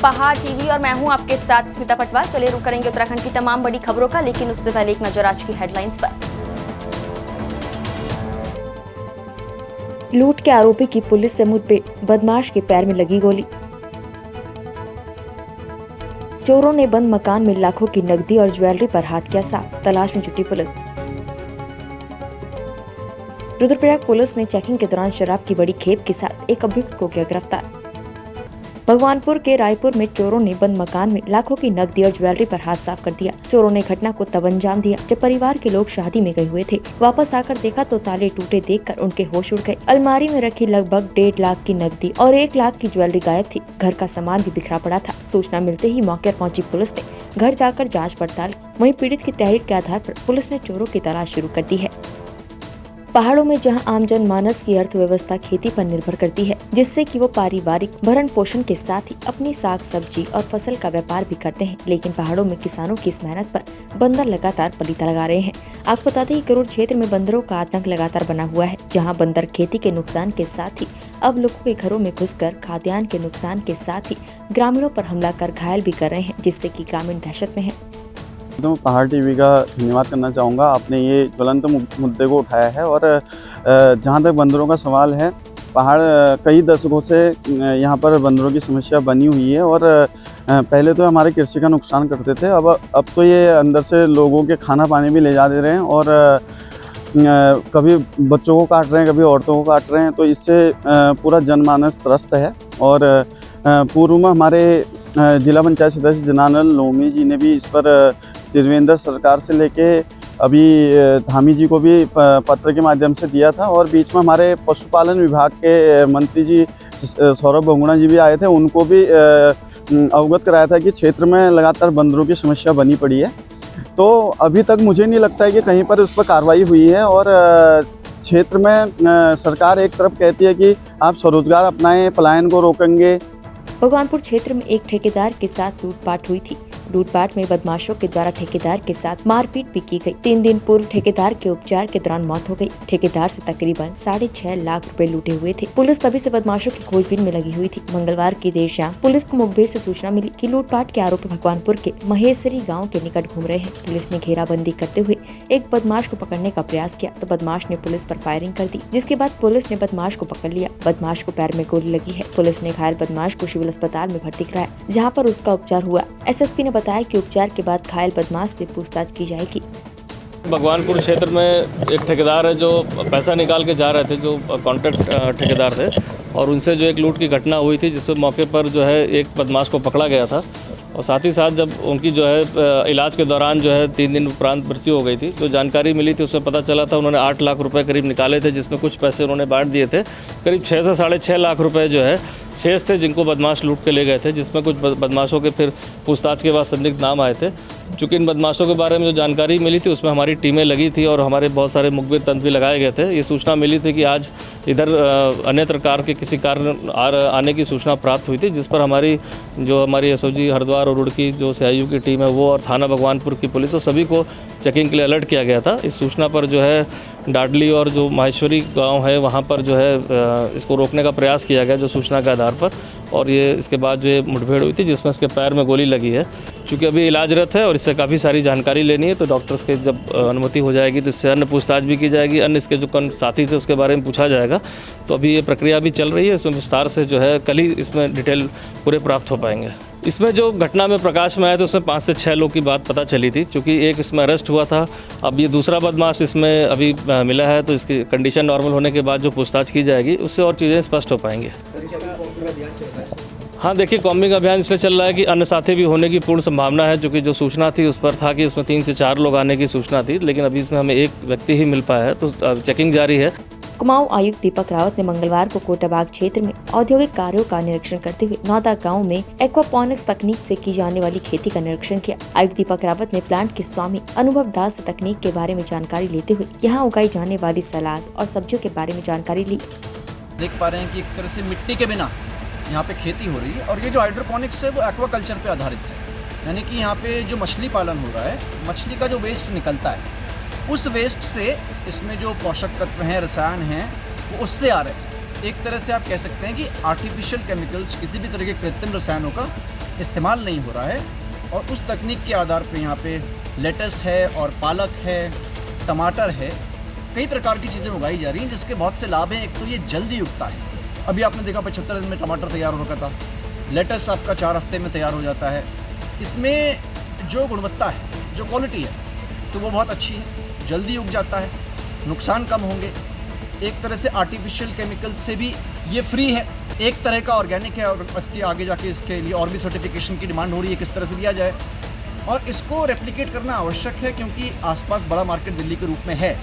पहाड़ टीवी और मैं हूं आपके साथ स्मिता पटवार। चलिए रुक करेंगे उत्तराखंड की तमाम बड़ी खबरों का, लेकिन उससे पहले एक नजर आज की हेडलाइंस पर। लूट के आरोपी की पुलिस से मुठभेड़, बदमाश के पैर में लगी गोली। चोरों ने बंद मकान में लाखों की नकदी और ज्वेलरी पर हाथ किया साफ, तलाश में जुटी पुलिस। रुद्रप्रयाग पुलिस ने चेकिंग के दौरान शराब की बड़ी खेप के साथ एक अभियुक्त को किया गिरफ्तार। भगवानपुर के रायपुर में चोरों ने बंद मकान में लाखों की नकदी और ज्वेलरी पर हाथ साफ कर दिया। चोरों ने घटना को तब अंजाम दिया जब परिवार के लोग शादी में गए हुए थे। वापस आकर देखा तो ताले टूटे देखकर उनके होश उड़ गए। अलमारी में रखी लगभग 1.5 लाख की नकदी और 1 लाख की ज्वेलरी गायब थी। घर का सामान भी बिखरा पड़ा था। सूचना मिलते ही मौके पर पहुंची पुलिस ने घर जाकर जाँच पड़ताल की। वहीं पीड़ित की तहरीर के आधार पर पुलिस ने चोरों की तलाश शुरू कर दी है। पहाड़ों में जहां आम जन मानस की अर्थव्यवस्था खेती पर निर्भर करती है, जिससे कि वो पारिवारिक भरण पोषण के साथ ही अपनी साग सब्जी और फसल का व्यापार भी करते हैं, लेकिन पहाड़ों में किसानों की इस मेहनत पर बंदर लगातार पलीता लगा रहे हैं। आपको बता दें कि करूर क्षेत्र में बंदरों का आतंक लगातार बना हुआ है, जहाँ बंदर खेती के नुकसान के साथ ही अब लोगों के घरों में घुसकर खाद्यान्न के नुकसान के साथ ही ग्रामीणों पर हमला कर घायल भी कर रहे हैं, जिससे कि ग्रामीण दहशत में है। तो पहाड़ टीवी का धन्यवाद करना चाहूँगा। आपने ये ज्वलंत मुद्दे को उठाया है और जहाँ तक बंदरों का सवाल है, पहाड़ कई दशकों से यहाँ पर बंदरों की समस्या बनी हुई है और पहले तो हमारे कृषि का नुकसान करते थे। अब तो ये अंदर से लोगों के खाना पानी भी ले जा दे रहे हैं और कभी बच्चों को काट रहे हैं, कभी औरतों को काट रहे हैं। तो इससे पूरा जनमानस त्रस्त है और पूर्व में हमारे जिला पंचायत सदस्य जनार्दन लोमी जी ने भी इस पर त्रिवेंद्र सरकार से लेके अभी धामी जी को भी पत्र के माध्यम से दिया था और बीच में हमारे पशुपालन विभाग के मंत्री जी सौरभ बहुगुणा जी भी आए थे। उनको भी अवगत कराया था कि क्षेत्र में लगातार बंदरों की समस्या बनी पड़ी है। तो अभी तक मुझे नहीं लगता है कि कहीं पर उस पर कार्रवाई हुई है और क्षेत्र में सरकार एक तरफ कहती है कि आप स्वरोजगार अपनाएं, पलायन को रोकेंगे। भगवानपुर क्षेत्र में एक ठेकेदार के साथ लूटपाट हुई थी। लूटपाट में बदमाशों के द्वारा ठेकेदार के साथ मारपीट भी की गई। 3 दिन पूर्व ठेकेदार के उपचार के दौरान मौत हो गई। ठेकेदार से तकरीबन 6.5 लाख रुपए लूटे हुए थे। पुलिस तभी से बदमाशों की खोजबीन में लगी हुई थी। मंगलवार की देर शाम पुलिस को मुखबिर से सूचना मिली कि लूटपाट के आरोपी भगवानपुर के महेशरी गाँव के निकट घूम रहे हैं। पुलिस ने घेराबंदी करते हुए एक बदमाश को पकड़ने का प्रयास किया तो बदमाश ने पुलिस पर फायरिंग कर दी, जिसके बाद पुलिस ने बदमाश को पकड़ लिया। बदमाश को पैर में गोली लगी है। पुलिस ने घायल बदमाश को सिविल अस्पताल में भर्ती कराया, जहाँ पर उसका उपचार हुआ। SSP ने बताया कि उपचार के बाद घायल बदमाश से पूछताछ की जाएगी। भगवानपुर क्षेत्र में एक ठेकेदार है जो पैसा निकाल के जा रहे थे, जो कॉन्ट्रैक्ट ठेकेदार थे, और उनसे जो एक लूट की घटना हुई थी, जिसपे मौके पर जो है एक बदमाश को पकड़ा गया था और साथ ही साथ जब उनकी जो है इलाज के दौरान जो है 3 दिन उपरांत मृत्यु हो गई थी। जो जानकारी मिली थी उसमें पता चला था उन्होंने 8 लाख रुपए करीब निकाले थे, जिसमें कुछ पैसे उन्होंने बांट दिए थे। करीब 6 से 6.5 लाख रुपए जो है शेष थे, जिनको बदमाश लूट के ले गए थे, जिसमें कुछ बदमाशों के फिर पूछताछ के बाद संदिग्ध नाम आए थे। चूँकि इन बदमाशों के बारे में जो जानकारी मिली थी उसमें हमारी टीमें लगी थी और हमारे बहुत सारे मुखबिर तंत्र भी लगाए गए थे। ये सूचना मिली थी कि आज इधर अन्यत्र कार के किसी कारण आने की सूचना प्राप्त हुई थी, जिस पर हमारी SOG हरिद्वार और रुड़की जो CIU की टीम है वो और थाना भगवानपुर की पुलिस और सभी को चेकिंग के लिए अलर्ट किया गया था। इस सूचना पर जो है डाडली और जो माहेश्वरी गांव है वहां पर जो है इसको रोकने का प्रयास किया गया जो सूचना के आधार पर, और ये इसके बाद जो मुठभेड़ हुई थी जिसमें इसके पैर में गोली लगी है। चूँकि अभी इलाजरत है और इससे काफ़ी सारी जानकारी लेनी है, तो डॉक्टर्स के जब अनुमति हो जाएगी तो इससे अन्य पूछताछ भी की जाएगी, अन्य इसके जो साथी थे उसके बारे में पूछा जाएगा। तो अभी ये प्रक्रिया भी चल रही है, इसमें विस्तार से जो है कल ही इसमें डिटेल पूरे प्राप्त हो पाएंगे। इसमें जो घटना में प्रकाश में आया तो उसमें 5 से 6 लोग की बात पता चली थी। चूँकि एक इसमें अरेस्ट हुआ था, अब ये दूसरा बदमाश इसमें अभी मिला है, तो इसकी कंडीशन नॉर्मल होने के बाद जो पूछताछ की जाएगी उससे और चीज़ें स्पष्ट हो पाएंगी। हाँ, देखिए, कॉम्बिंग अभियान इसलिए चल रहा है कि अन्य साथी भी होने की पूर्ण संभावना है। चूँकि जो सूचना थी उस पर था कि इसमें 3 से 4 लोग आने की सूचना थी, लेकिन अभी इसमें हमें एक व्यक्ति ही मिल पाया है, तो चेकिंग जारी है। कुमाऊं आयुक्त दीपक रावत ने मंगलवार को कोटाबाग क्षेत्र में औद्योगिक कार्यों का निरीक्षण करते हुए नौदा गांव में एक्वापॉनिक्स तकनीक से की जाने वाली खेती का निरीक्षण किया। आयुक्त दीपक रावत ने प्लांट के स्वामी अनुभव दास से तकनीक के बारे में जानकारी लेते हुए यहाँ उगाई जाने वाली सलाद और सब्जियों के बारे में जानकारी ली। देख पा रहे हैं कि एक तरह से मिट्टी के बिना यहाँ पे खेती हो रही है और ये जो हाइड्रोपोनिक्स है वो एक्वाकल्चर पे आधारित है, यानी कि यहाँ पे जो मछली पालन हो रहा है, मछली का जो वेस्ट निकलता है उस वेस्ट से इसमें जो पोषक तत्व हैं, रसायन हैं, वो उससे आ रहे हैं। एक तरह से आप कह सकते हैं कि आर्टिफिशियल केमिकल्स, किसी भी तरह के कृत्रिम रसायनों का इस्तेमाल नहीं हो रहा है, और उस तकनीक के आधार पे यहाँ पे लेटस है और पालक है, टमाटर है, कई प्रकार की चीज़ें उगाई जा रही हैं जिसके बहुत से लाभ हैं। एक तो ये जल्दी उगता है, अभी आपने देखा 75 दिन में टमाटर तैयार हो रखा था। लेटस आपका 4 हफ्ते में तैयार हो जाता है। इसमें जो गुणवत्ता है, जो क्वालिटी है, तो वो बहुत अच्छी है, जल्दी उग जाता है, नुकसान कम होंगे। एक तरह से आर्टिफिशियल केमिकल से भी ये फ्री है, एक तरह का ऑर्गेनिक है, और इसके आगे जाके इसके लिए और भी सर्टिफिकेशन की डिमांड हो रही है किस तरह से लिया जाए, और इसको रेप्लिकेट करना आवश्यक है क्योंकि आसपास बड़ा मार्केट दिल्ली के रूप में है।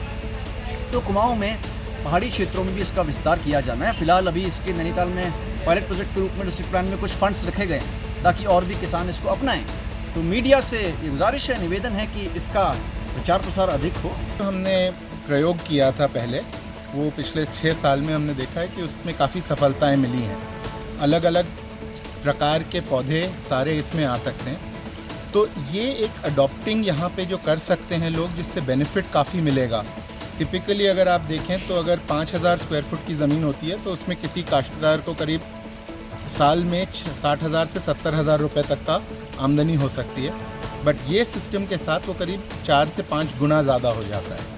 तो कुमाऊं में पहाड़ी क्षेत्रों में भी इसका विस्तार किया जाना है। फिलहाल अभी इसके नैनीताल में पायलट प्रोजेक्ट के रूप में डिस्ट्रिक्ट प्लान में कुछ फंड्स रखे गए हैं ताकि और भी किसान इसको अपनाएं। तो मीडिया से ये गुजारिश है, निवेदन है कि इसका प्रचार प्रसार अधिक हो। हमने प्रयोग किया था पहले, वो पिछले 6 साल में हमने देखा है कि उसमें काफ़ी सफलताएं मिली हैं। अलग अलग प्रकार के पौधे सारे इसमें आ सकते हैं, तो ये एक अडॉप्टिंग यहाँ पे जो कर सकते हैं लोग, जिससे बेनिफिट काफ़ी मिलेगा। टिपिकली अगर आप देखें तो अगर 5000 स्क्वायर फुट की ज़मीन होती है तो उसमें किसी काश्तकार को करीब साल में 60,000 से 70,000 रुपये तक का आमदनी हो सकती है, बट ये सिस्टम के साथ वो करीब 4 से 5 गुना ज़्यादा हो जाता है।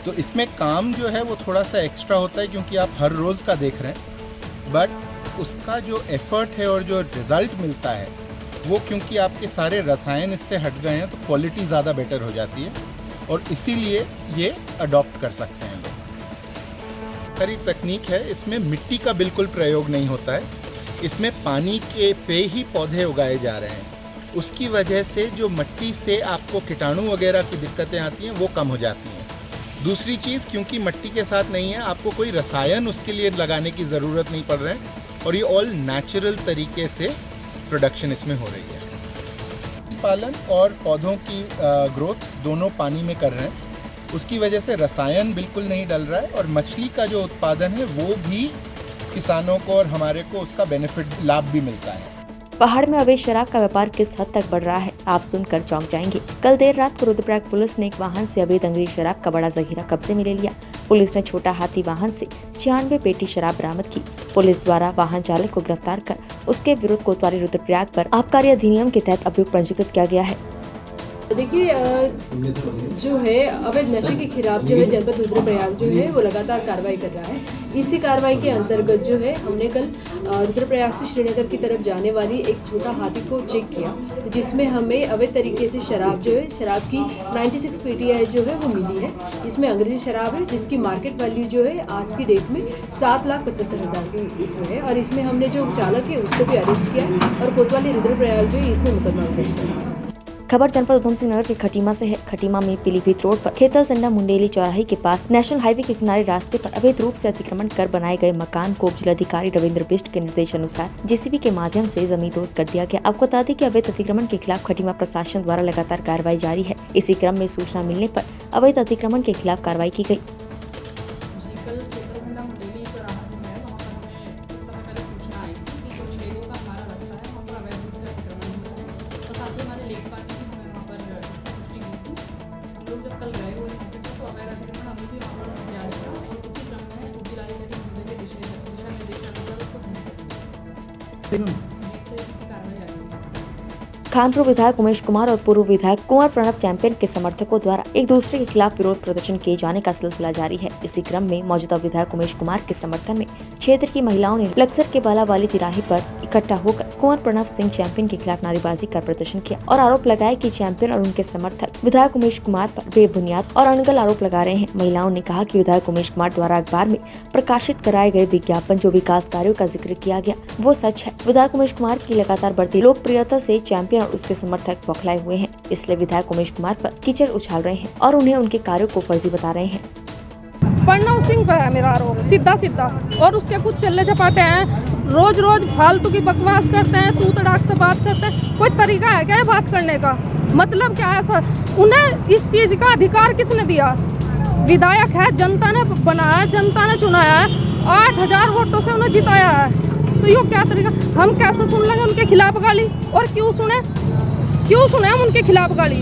तो इसमें काम जो है वो थोड़ा सा एक्स्ट्रा होता है क्योंकि आप हर रोज़ का देख रहे हैं, बट उसका जो एफ़र्ट है और जो रिज़ल्ट मिलता है वो, क्योंकि आपके सारे रसायन इससे हट गए हैं, तो क्वालिटी ज़्यादा बेटर हो जाती है, और इसीलिए ये अडॉप्ट कर सकते हैं लोग। सारी तकनीक है, इसमें मिट्टी का बिल्कुल प्रयोग नहीं होता है, इसमें पानी के पे ही पौधे उगाए जा रहे हैं। उसकी वजह से जो मिट्टी से आपको कीटाणु वगैरह की दिक्कतें आती हैं वो कम हो जाती हैं। दूसरी चीज़, क्योंकि मिट्टी के साथ नहीं है, आपको कोई रसायन उसके लिए लगाने की ज़रूरत नहीं पड़ रहा है, और ये ऑल नेचुरल तरीके से प्रोडक्शन इसमें हो रही है। पालन और पौधों की ग्रोथ दोनों पानी में कर रहे हैं, उसकी वजह से रसायन बिल्कुल नहीं डल रहा है, और मछली का जो उत्पादन है वो भी किसानों को और हमारे को उसका बेनिफिट लाभ भी मिलता है। पहाड़ में अवैध शराब का व्यापार किस हद तक बढ़ रहा है, आप सुनकर चौंक जाएंगे। कल देर रात को रुद्रप्रयाग पुलिस ने एक वाहन से अवैध अंग्रेजी शराब का बड़ा जखीरा कब्जे में ले लिया। पुलिस ने छोटा हाथी वाहन से 96 पेटी शराब बरामद की। पुलिस द्वारा वाहन चालक को गिरफ्तार कर उसके विरुद्ध कोतवाली रुद्रप्रयाग पर आबकारी अधिनियम के तहत अभियोग पंजीकृत किया गया है। देखिए, जो है अवैध नशे के खिलाफ जो है जनपद रुद्रप्रयाग जो है वो लगातार कार्रवाई कर रहा है। इसी कार्रवाई के अंतर्गत जो है हमने कल रुद्रप्रयाग से श्रीनगर की तरफ जाने वाली एक छोटा हाथी को चेक किया, तो जिसमें हमें अवैध तरीके से शराब जो है, शराब की 96 पेटियाँ जो है वो मिली है। इसमें अंग्रेजी शराब है जिसकी मार्केट वैल्यू जो है आज की डेट में 7,75,000 की इसमें है, और इसमें हमने जो चालक है उसको भी अरेस्ट किया और कोतवाली रुद्रप्रयाग जो है इसमें मुकदमा दर्ज किया। खबर जनपद उधम सिंह नगर के खटीमा से है। खटीमा में पीलीभीत रोड पर खेतल संडा मुंडेली चौराहे के पास नेशनल हाईवे के किनारे रास्ते पर अवैध रूप से अतिक्रमण कर बनाए गए मकान को जिलाधिकारी रविंद्र बिष्ट के निर्देशानुसार जेसीबी के माध्यम से जमींदोज कर दिया गया। आपको बता दें कि अवैध अतिक्रमण के खिलाफ खटीमा प्रशासन द्वारा लगातार कार्रवाई जारी है। इसी क्रम में सूचना मिलने पर अवैध अतिक्रमण के खिलाफ कार्रवाई की गयी। खानपुर विधायक उमेश कुमार और पूर्व विधायक कुंवर प्रणव चैंपियन के समर्थकों द्वारा एक दूसरे के खिलाफ विरोध प्रदर्शन किए जाने का सिलसिला जारी है। इसी क्रम में मौजूदा विधायक उमेश कुमार के समर्थन में क्षेत्र की महिलाओं ने लक्सर के बाला वाली तिराहे पर इकट्ठा होकर कुंवर प्रणव सिंह चैंपियन के खिलाफ नारेबाजी कर प्रदर्शन किया और आरोप लगाया कि चैंपियन और उनके समर्थक विधायक उमेश कुमार पर बेबुनियाद और अनगल आरोप लगा रहे हैं। महिलाओं ने कहा कि विधायक उमेश कुमार द्वारा अखबार में प्रकाशित कराए गए विज्ञापन जो विकास कार्यों का जिक्र किया गया वो सच है। विधायक उमेश कुमार की लगातार बढ़ती लोकप्रियता से चैंपियन और उसके समर्थक बौखलाए हुए हैं, इसलिए विधायक उमेश कुमार पर कीचड़ उछाल रहे हैं और उन्हें उनके कार्यों को फर्जी बता रहे हैं। प्रणव सिंह पर है मेरा आरोप, सीधा सीधा, और उसके कुछ चल्ले चपाटे हैं, रोज रोज फालतू की बकवास करते हैं, तू तड़ाक से बात करते हैं। कोई तरीका है क्या बात करने का? मतलब क्या है सर? उन्हें इस चीज का अधिकार किसने दिया? विधायक है, जनता ने बनाया, जनता ने चुनाया है, 8,000 वोटों से उन्हें जिताया है, तो ये क्या तरीका? हम कैसे सुन लेंगे उनके खिलाफ गाली? और क्यों सुने हम उनके खिलाफ गाली?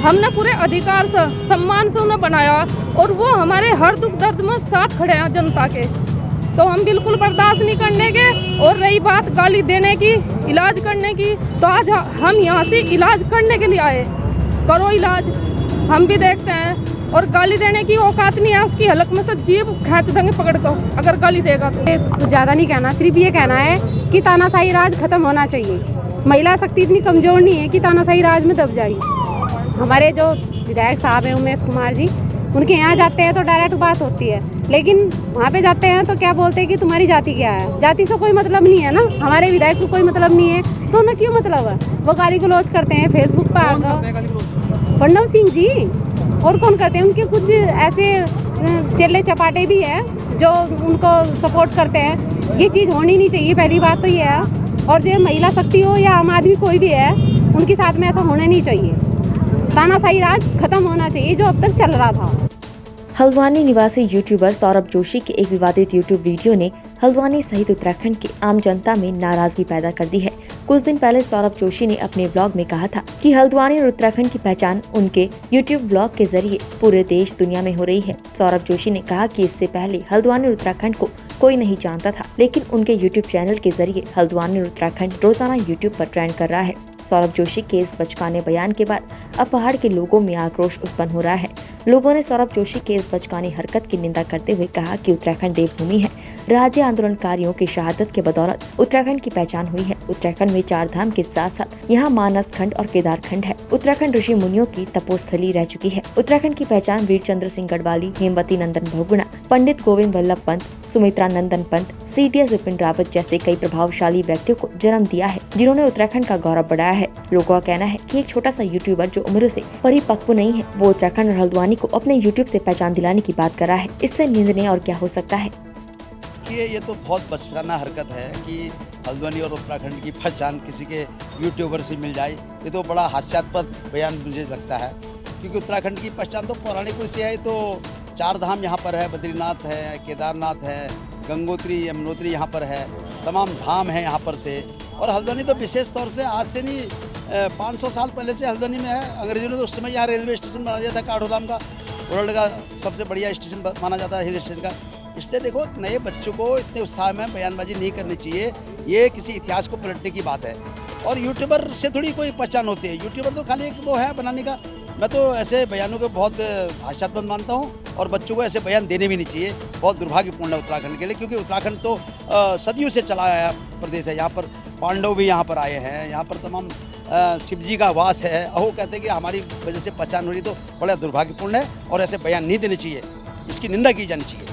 हमने पूरे अधिकार से, सम्मान से उन्हें बनाया और वो हमारे हर दुख दर्द में साथ खड़े हैं जनता के। तो हम बिल्कुल बर्दाश्त नहीं करने के। और रही बात गाली देने की, इलाज करने की, तो आज हम यहाँ से इलाज करने के लिए आए। करो इलाज, हम भी देखते हैं। और गाली देने की औकात नहीं है उसकी, हलक में से जीभ खींच देंगे पकड़ कर अगर गाली देगा तो। कुछ ज़्यादा नहीं कहना, सिर्फ ये कहना है कि तानाशाही राज खत्म होना चाहिए। महिला शक्ति इतनी कमज़ोर नहीं है कि तानाशाही राज में दब जाए। हमारे जो विधायक साहब हैं उमेश कुमार जी, उनके यहाँ जाते हैं तो डायरेक्ट बात होती है, लेकिन वहाँ पे जाते हैं तो क्या बोलते हैं कि तुम्हारी जाति क्या है। जाति से कोई मतलब नहीं है ना, हमारे विधायक को कोई मतलब नहीं है तो उन्हें क्यों मतलब है। वो गाली गलौज करते हैं फेसबुक पर आकर, फडणवीस सिंह जी और कौन करते हैं। उनके कुछ ऐसे चेले चपाटे भी हैं जो उनको सपोर्ट करते हैं। ये चीज़ होनी नहीं चाहिए, पहली बात तो ये है। और जो महिला शक्ति हो या आम आदमी कोई भी है, उनके साथ में ऐसा होना नहीं चाहिए। तानाशाही राज खत्म होना चाहिए जो अब तक चल रहा था। हल्द्वानी निवासी यूट्यूबर सौरभ जोशी के एक विवादित यूट्यूब वीडियो ने हल्द्वानी सहित उत्तराखंड की आम जनता में नाराजगी पैदा कर दी है। कुछ दिन पहले सौरभ जोशी ने अपने ब्लॉग में कहा था कि हल्द्वानी और उत्तराखंड की पहचान उनके यूट्यूब ब्लॉग के जरिए पूरे देश दुनिया में हो रही है। सौरभ जोशी ने कहा कि इससे पहले हल्द्वानी और उत्तराखंड को कोई नहीं जानता था, लेकिन उनके यूट्यूब चैनल के जरिए हल्द्वानी और उत्तराखंड रोजाना यूट्यूब पर ट्रेंड कर रहा है। सौरभ जोशी के इस बचकाने बयान के बाद अब पहाड़ के लोगों में आक्रोश उत्पन्न हो रहा है। लोगों ने सौरभ जोशी के इस बचकानी हरकत की निंदा करते हुए कहा कि उत्तराखंड देवभूमि है। राज्य आंदोलनकारियों की शहादत के बदौलत उत्तराखंड की पहचान हुई है। उत्तराखंड में 4 धाम के साथ साथ यहाँ मानस खंड और केदार खंड है। उत्तराखंड ऋषि मुनियों की तपोस्थली रह चुकी है। उत्तराखंड की पहचान वीर चंद्र सिंह गढ़वाली, हेमवती नंदन बहुगुणा, पंडित गोविंद वल्लभ पंत, सुमित्रा नंदन पंत, CDS विपिन रावत जैसे कई प्रभावशाली व्यक्तियों को जन्म दिया है, जिन्होंने उत्तराखंड का गौरव बढ़ाया है। लोगों का कहना है कि एक छोटा सा यूट्यूबर जो उम्र से परिपक्व नहीं है, वो उत्तराखंड और हल्द्वानी को अपने यूट्यूब से पहचान दिलाने की बात कर रहा है। इससे निंदनीय और क्या हो सकता है। ये तो बहुत बचकाना हरकत है कि हल्द्वानी और उत्तराखंड की पहचान किसी के यूट्यूबर से मिल जाए। ये तो बड़ा हास्यास्पद बयान मुझे लगता है, क्योंकि उत्तराखंड की पहचान तो पौराणिक से है। तो 4 धाम यहाँ पर है, बद्रीनाथ है, केदारनाथ है, गंगोत्री यमुनोत्री यहाँ पर है, तमाम धाम है यहाँ पर से। और हल्द्वानी तो विशेष तौर से आज से नहीं 500 साल पहले से हल्द्वानी में है। अंग्रेजों ने तो उस समय यहाँ रेलवे स्टेशन बनाया था, काठगोदाम का वर्ल्ड का सबसे बढ़िया स्टेशन माना जाता है हिल स्टेशन का। इससे देखो, नए बच्चों को इतने उत्साह में बयानबाजी नहीं करनी चाहिए। ये किसी इतिहास को पलटने की बात है। और यूट्यूबर से थोड़ी कोई पहचान होती है। यूट्यूबर तो खाली एक वो है बनाने का। मैं तो ऐसे बयानों को बहुत हास्यास्पद मानता हूँ, और बच्चों को ऐसे बयान देने भी नहीं चाहिए। बहुत दुर्भाग्यपूर्ण है उत्तराखंड के लिए, क्योंकि उत्तराखंड तो सदियों से चला आया प्रदेश है। यहाँ पर पांडव भी यहाँ पर आए हैं, यहाँ पर तमाम शिव जी का वास है। और वो कहते हैं कि हमारी वजह से पहचान हो रही, तो बड़ा दुर्भाग्यपूर्ण है और ऐसे बयान नहीं देने चाहिए, इसकी निंदा की जानी चाहिए।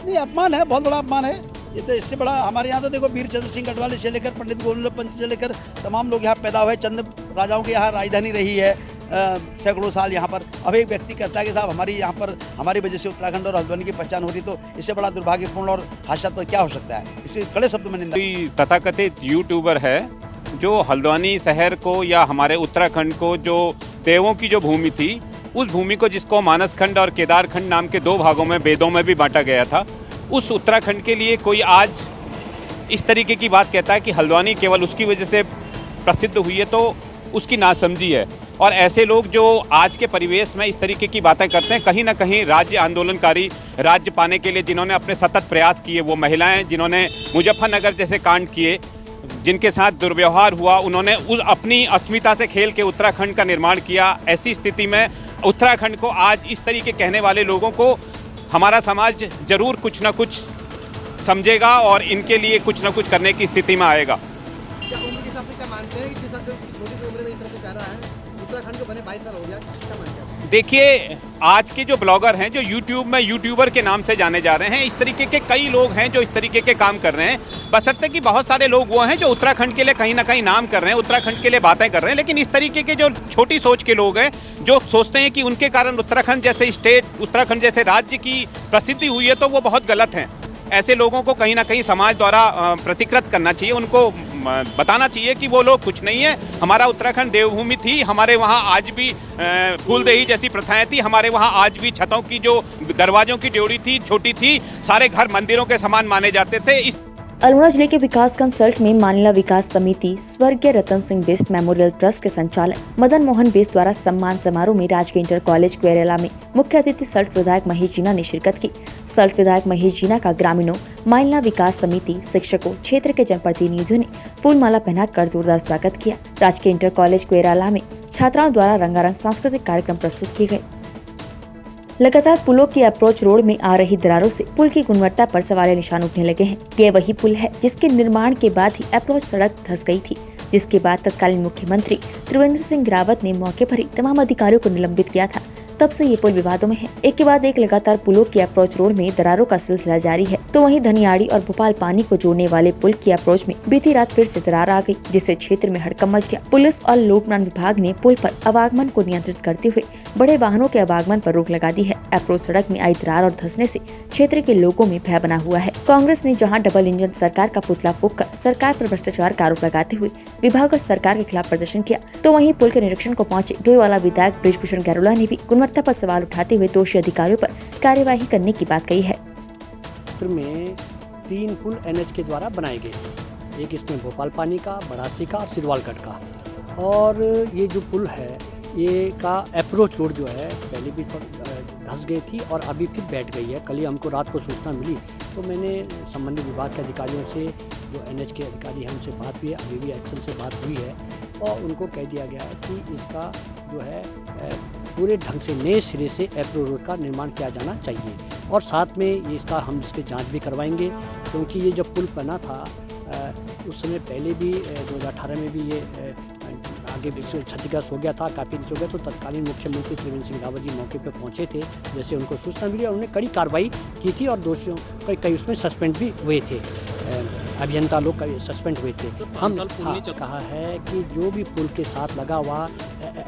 नहीं, अपमान है, बहुत बड़ा अपमान है ये तो। इससे बड़ा हमारे यहाँ तो देखो, वीर चंद्र सिंह गढ़वाली से लेकर पंडित गोविंद पंत से लेकर तमाम लोग यहाँ पैदा हुए। चंद राजाओं की यहाँ राजधानी रही है सैकड़ों साल यहाँ पर। अब एक व्यक्ति कहता है कि साहब हमारी यहाँ पर हमारी वजह से उत्तराखंड और हल्द्वानी की पहचान हो रही, तो इससे बड़ा दुर्भाग्यपूर्ण और हास्यास्पद क्या हो सकता है। इसे कड़े शब्दों में निंदा। तथाकथित यूट्यूबर है जो हल्द्वानी शहर को या हमारे उत्तराखंड को, जो देवों की जो भूमि थी, उस भूमि को जिसको मानस खंड और केदार खंड नाम के 2 भागों में वेदों में भी बांटा गया था, उस उत्तराखंड के लिए कोई आज इस तरीके की बात कहता है कि हल्द्वानी केवल उसकी वजह से प्रसिद्ध हुई है, तो उसकी नासमझी है। और ऐसे लोग जो आज के परिवेश में इस तरीके की बातें करते हैं, कहीं ना कहीं राज्य आंदोलनकारी, राज्य पाने के लिए जिन्होंने अपने सतत प्रयास किए, वो महिलाएं जिन्होंने मुजफ्फरनगर जैसे कांड किए, जिनके साथ दुर्व्यवहार हुआ, उन्होंने अपनी अस्मिता से खेल के उत्तराखंड का निर्माण किया। ऐसी स्थिति में उत्तराखंड को आज इस तरीके कहने वाले लोगों को हमारा समाज जरूर कुछ ना कुछ समझेगा और इनके लिए कुछ ना कुछ करने की स्थिति में आएगा। देखिए, आज के जो ब्लॉगर हैं, जो यूट्यूब में यूट्यूबर के नाम से जाने जा रहे हैं, इस तरीके के कई लोग हैं जो इस तरीके के काम कर रहे हैं। बशर्ते कि बहुत सारे लोग वो हैं जो उत्तराखंड के लिए कहीं ना कहीं नाम कर रहे हैं, उत्तराखंड के लिए बातें कर रहे हैं। लेकिन इस तरीके के जो छोटी सोच के लोग हैं, जो सोचते हैं कि उनके कारण उत्तराखंड जैसे स्टेट, उत्तराखंड जैसे राज्य की प्रसिद्धि हुई है, तो वो बहुत गलत हैं। ऐसे लोगों को कहीं ना कहीं समाज द्वारा प्रतिकृत करना चाहिए, उनको बताना चाहिए कि वो लोग कुछ नहीं है। हमारा उत्तराखंड देवभूमि थी, हमारे वहाँ आज भी फूलदेही जैसी प्रथाएं थी, हमारे वहाँ आज भी छतों की जो दरवाजों की ड्योढ़ी थी छोटी थी, सारे घर मंदिरों के समान माने जाते थे। अल्मोड़ा जिले के विकास कंसल्ट में मानिला विकास समिति स्वर्गीय रतन सिंह बिष्ट मेमोरियल ट्रस्ट के संचालक मदन मोहन बिष्ट द्वारा सम्मान समारोह में राजकीय इंटर कॉलेज क्वेरेला में मुख्य अतिथि सल्ट विधायक महेश जीना ने शिरकत की। सल्ट विधायक महेश जीना का ग्रामीणों, मानिला विकास समिति, शिक्षकों, क्षेत्र के जनप्रतिनिधियों ने फूलमाला पहनाकर जोरदार स्वागत किया। राजकीय इंटर कॉलेज क्वेरेला में छात्राओं द्वारा रंगारंग सांस्कृतिक कार्यक्रम प्रस्तुत किए गए। लगातार पुलों की अप्रोच रोड में आ रही दरारों से पुल की गुणवत्ता पर सवालिया निशान उठने लगे हैं। ये वही पुल है जिसके निर्माण के बाद ही अप्रोच सड़क धंस गई थी, जिसके बाद तत्कालीन मुख्यमंत्री त्रिवेंद्र सिंह रावत ने मौके पर ही तमाम अधिकारियों को निलंबित किया था। तब से ये पुल विवादों में है। एक के बाद एक लगातार पुलों की अप्रोच रोड में दरारों का सिलसिला जारी है, तो वहीं धनियाड़ी और भोपाल पानी को जोड़ने वाले पुल की अप्रोच में बीती रात फिर से दरार आ गई, जिससे क्षेत्र में हड़कंप मच गया। पुलिस और लोक निर्माण विभाग ने पुल पर आवागमन को नियंत्रित करते हुए बड़े वाहनों के आवागमन पर रोक लगा दी है। अप्रोच सड़क में आई दरार और धंसने से क्षेत्र के लोगों में भय बना हुआ है। कांग्रेस ने जहां डबल इंजन सरकार का पुतला फूंककर सरकार पर भ्रष्टाचार का आरोप लगाते हुए विभाग और सरकार के खिलाफ प्रदर्शन किया, तो वहीं पुल के निरीक्षण को पहुंचे डोईवाला विधायक बृजभूषण गैरोला ने भी गुणवत्ता पर सवाल उठाते हुए दोषी अधिकारियों पर कार्यवाही करने की बात कही है। क्षेत्र में 3 पुल एनएच के द्वारा बनाए गए थे, एक इसमें भोपाल पानी का, बड़ासी का और सिरवालगढ़ का। और ये जो पुल है ये का अप्रोच रोड जो है पहले भी धंस गई थी और अभी फिर बैठ गई है। कल ही हमको रात को सूचना मिली तो मैंने संबंधित विभाग के अधिकारियों से, जो एनएच के अधिकारी हैं उनसे बात हुई है, अभी भी एक्शन से बात हुई है और उनको कह दिया गया है कि इसका जो है पूरे ढंग से नए सिरे से अप्रोच रोड का निर्माण किया जाना चाहिए। और साथ में ये इसका हम इसकी जांच भी करवाएंगे, क्योंकि ये जब पुल बना था उस समय पहले भी 2018 में भी ये आगे क्षतिग्रस्त हो गया था, काफ़ी नीचे हो गया। तो तत्कालीन मुख्यमंत्री त्रिवेंद्र सिंह रावत जी मौके पर पहुंचे थे, जैसे उनको सूचना मिली और उन्होंने कड़ी कार्रवाई की थी और दोषियों कई उसमें सस्पेंड भी हुए थे, अभियंता लोग सस्पेंड हुए थे। हम कहा है कि जो भी पुल के साथ लगा हुआ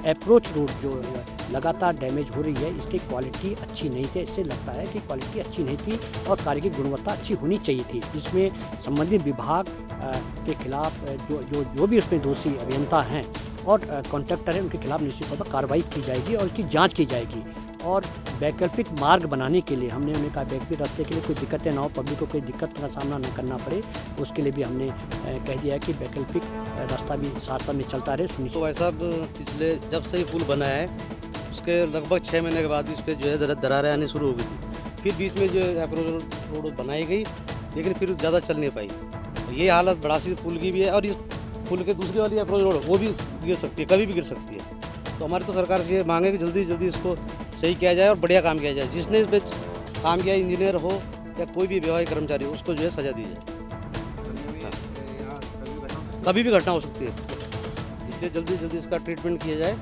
अप्रोच रोड जो लगातार डैमेज हो रही है, इसकी क्वालिटी अच्छी नहीं थी। इससे लगता है कि क्वालिटी अच्छी नहीं थी और कार्य की गुणवत्ता अच्छी होनी चाहिए थी। इसमें संबंधित विभाग के खिलाफ जो भी उसमें दोषी अभियंता हैं और कॉन्ट्रैक्टर हैं उनके खिलाफ निश्चित तौर पर कार्रवाई की जाएगी और इसकी जांच की जाएगी। और वैकल्पिक मार्ग बनाने के लिए हमने उन्हें कहा वैकल्पिक रास्ते के लिए कोई दिक्कतें ना हो, पब्लिक को कोई दिक्कत का सामना न करना पड़े, उसके लिए भी हमने कह दिया है कि वैकल्पिक रास्ता भी साथ में चलता रहे। तो भाई साहब पिछले जब से ये पुल बना है उसके लगभग 6 महीने के बाद इस पर जो है दरारें आनी शुरू हो गई थी। फिर बीच में जो अप्रोच रोड बनाई गई लेकिन फिर ज़्यादा चल नहीं पाई। ये हालत बड़ासी पुल की भी है और इस पुल के दूसरी वाली अप्रोच रोड वो भी गिर सकती है, कभी भी गिर सकती है। तो हमारी तो सरकार से ये मांगे कि जल्दी जल्दी इसको सही किया जाए और बढ़िया काम किया जाए। जिसने इस पर काम किया, इंजीनियर हो या कोई भी व्यवसायिक कर्मचारी हो, उसको जो है सजा दी जाए। कभी भी घटना हो सकती है, इसलिए जल्दी जल्दी इसका ट्रीटमेंट किया जाए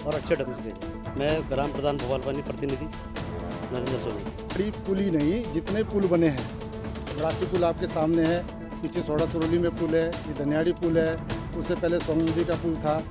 और अच्छे ढंग से किया जाए। मैं ग्राम प्रधान भोपाल पानी प्रतिनिधि नरेंद्र सोनी। बड़ी पुल ही नहीं, जितने पुल बने हैं, बड़ासी पुल आपके सामने है, पीछे सोड़ा सरोली में पुल है, ये धनियाड़ी पुल है, उससे पहले सोमनदी का पुल था।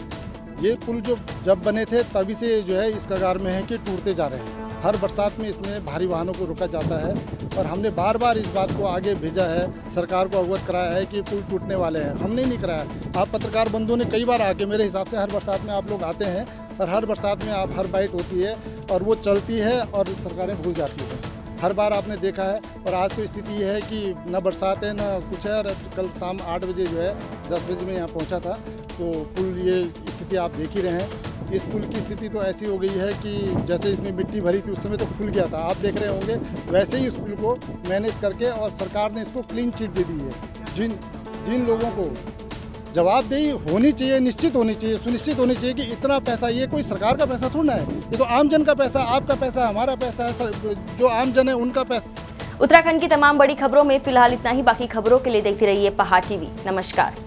ये पुल जो जब बने थे तभी से जो है इस कगार में है कि टूटते जा रहे हैं। हर बरसात में इसमें भारी वाहनों को रोका जाता है और हमने बार बार इस बात को आगे भेजा है, सरकार को अवगत कराया है कि पुल टूटने वाले हैं। हमने नहीं कराया। आप पत्रकार बंधुओं ने कई बार आके, मेरे हिसाब से हर बरसात में आप लोग आते हैं और हर बरसात में आप हर बाइट होती है और वो चलती है और सरकारें भूल जाती हैं। हर बार आपने देखा है और आज तो स्थिति ये है कि न बरसात है न कुछ है। और कल शाम 8 बजे जो है 10 बजे में यहाँ पहुँचा था तो पुल ये स्थिति आप देख ही रहे हैं। इस पुल की स्थिति तो ऐसी हो गई है कि जैसे इसमें मिट्टी भरी थी उस समय तो खुल गया था, आप देख रहे होंगे, वैसे ही इस पुल को मैनेज करके और सरकार ने इसको क्लीन चिट दे दी है। जिन लोगों को जवाबदेही होनी चाहिए, निश्चित होनी चाहिए, सुनिश्चित होनी चाहिए कि इतना पैसा, ये कोई सरकार का पैसा थोड़ा है, ये तो आम जन का पैसा, आपका पैसा, हमारा पैसा है, जो आम जन है उनका पैसा। उत्तराखंड की तमाम बड़ी खबरों में फिलहाल इतना ही। बाकी खबरों के लिए देखते रहिए पहाड़ टीवी। नमस्कार।